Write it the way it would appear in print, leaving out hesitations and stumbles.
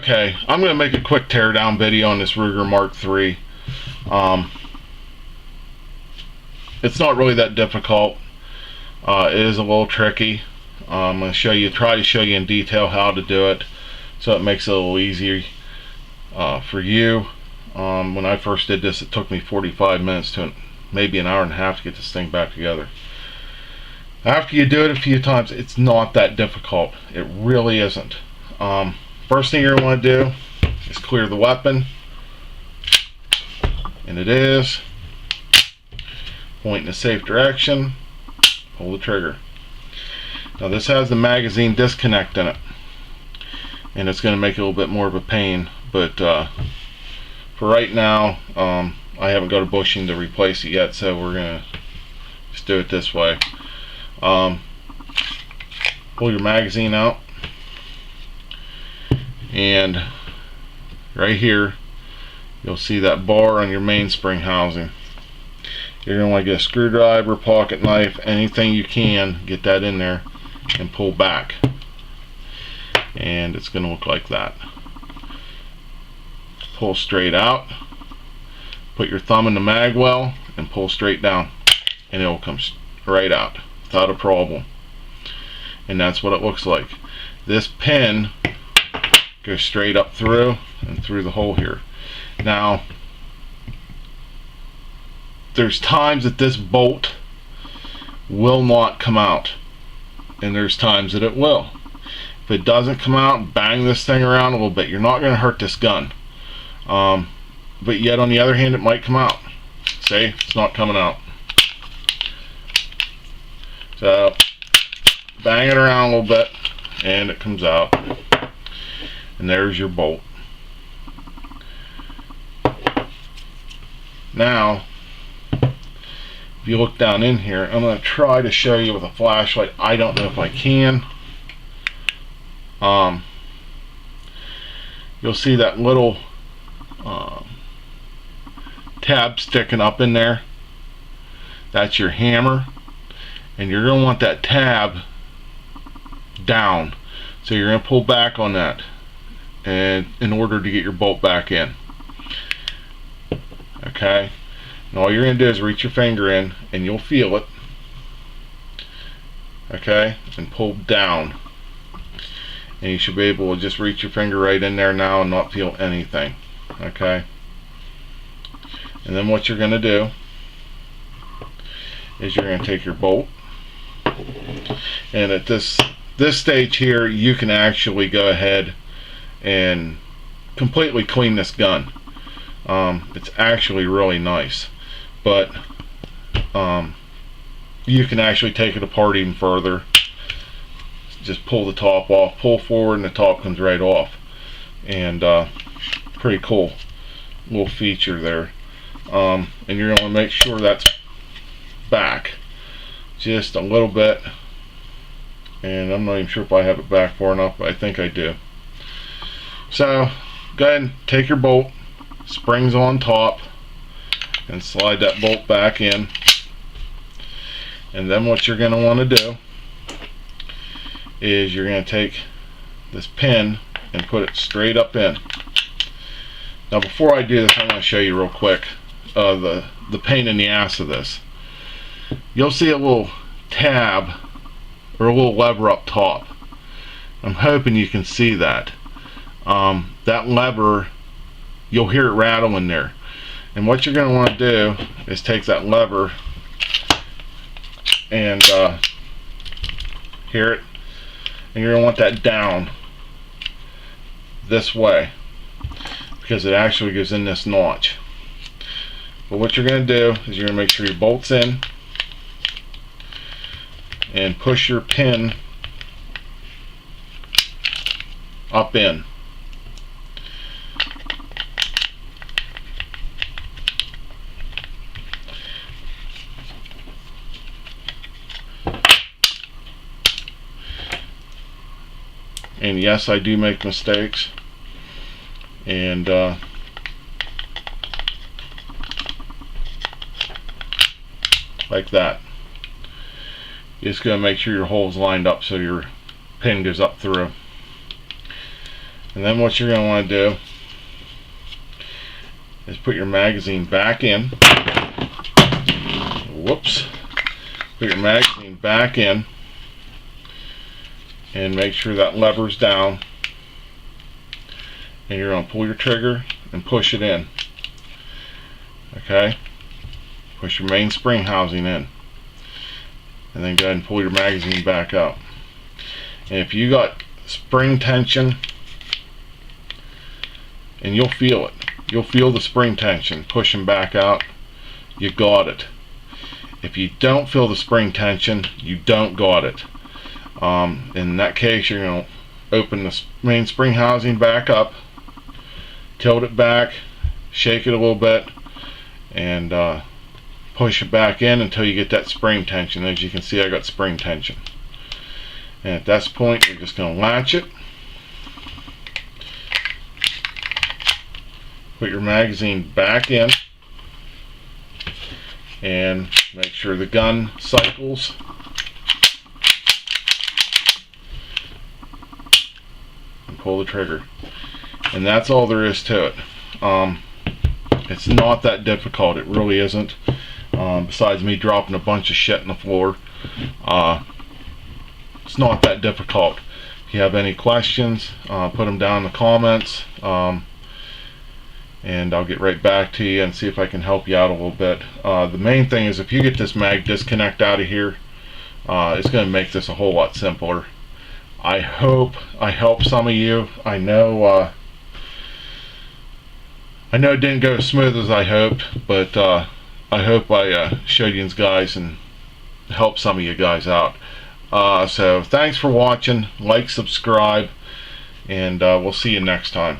Okay, I'm going to make a quick teardown video on this Ruger MKIII. It's not really that difficult. It is a little tricky. I'm going to try to show you in detail how to do it, so it makes it a little easier for you. When I first did this, it took me 45 minutes to maybe an hour and a half to get this thing back together. After you do it a few times, it's not that difficult. It really isn't. First thing you're going to want to do is clear the weapon, and it is. Point in a safe direction, pull the trigger. Now this has the magazine disconnect in it, and it's going to make it a little bit more of a pain, but for right now I haven't got a bushing to replace it yet, so we're going to just do it this way. Pull your magazine out, and right here you'll see that bar on your mainspring housing. You're going to want to get a screwdriver, pocket knife, anything you can, get that in there and pull back, and it's going to look like that. Pull straight out, put your thumb in the mag well and pull straight down, and it will come right out without a problem. And that's what it looks like. This pin goes straight up through and through the hole here. Now there's times that this bolt will not come out, and there's times that it will. If it doesn't come out, bang this thing around a little bit. You're not going to hurt this gun, but yet on the other hand, it might come out. See, it's not coming out. So bang it around a little bit and it comes out, and there's your bolt. Now if you look down in here, I'm going to try to show you with a flashlight. I don't know if I can. You'll see that little tab sticking up in there. That's your hammer, and you're going to want that tab down. So you're going to pull back on that, and in order to get your bolt back in. Okay. And all you're going to do is reach your finger in, and you'll feel it. Okay, and pull down, and you should be able to just reach your finger right in there now and not feel anything. Okay, and then what you're going to do is you're going to take your bolt, and at this stage here, you can actually go ahead and completely clean this gun. It's actually really nice, but you can actually take it apart even further. Just pull the top off, pull forward, and the top comes right off. And pretty cool little feature there. And you're going to make sure that's back just a little bit, and I'm not even sure if I have it back far enough, but I think I do. So go ahead and take your bolt, springs on top, and slide that bolt back in. And then what you're going to want to do is you're going to take this pin and put it straight up in. Now before I do this, I want to show you real quick the pain in the ass of this. You'll see a little tab or a little lever up top. I'm hoping you can see that. That lever, you'll hear it rattle in there. And what you're going to want to do is take that lever and hear it, and you're going to want that down this way, because it actually goes in this notch. But what you're going to do is you're going to make sure your bolt's in and push your pin up in. And yes, I do make mistakes, and like that. You're just going to make sure your hole's lined up so your pin goes up through. And then what you're going to want to do is put your magazine back in. Whoops. Put your magazine back in and make sure that lever's down. And you're going to pull your trigger and push it in. Okay? Push your main spring housing in. And then go ahead and pull your magazine back up. And if you got spring tension, and you'll feel it. You'll feel the spring tension pushing back out. You got it. If you don't feel the spring tension, you don't got it. In that case, you're going to open the main spring housing back up, tilt it back, shake it a little bit, and push it back in until you get that spring tension. As you can see, I got spring tension. And at this point, you're just going to latch it. Put your magazine back in and make sure the gun cycles. And pull the trigger. And that's all there is to it. It's not that difficult. It really isn't. Besides me dropping a bunch of shit on the floor, it's not that difficult. If you have any questions, put them down in the comments. And I'll get right back to you and see if I can help you out a little bit. The main thing is if you get this mag disconnect out of here, it's going to make this a whole lot simpler. I hope I help some of you. I know it didn't go as smooth as I hoped, but I hope I showed you guys and help some of you guys out. So thanks for watching. Like, subscribe, and we'll see you next time.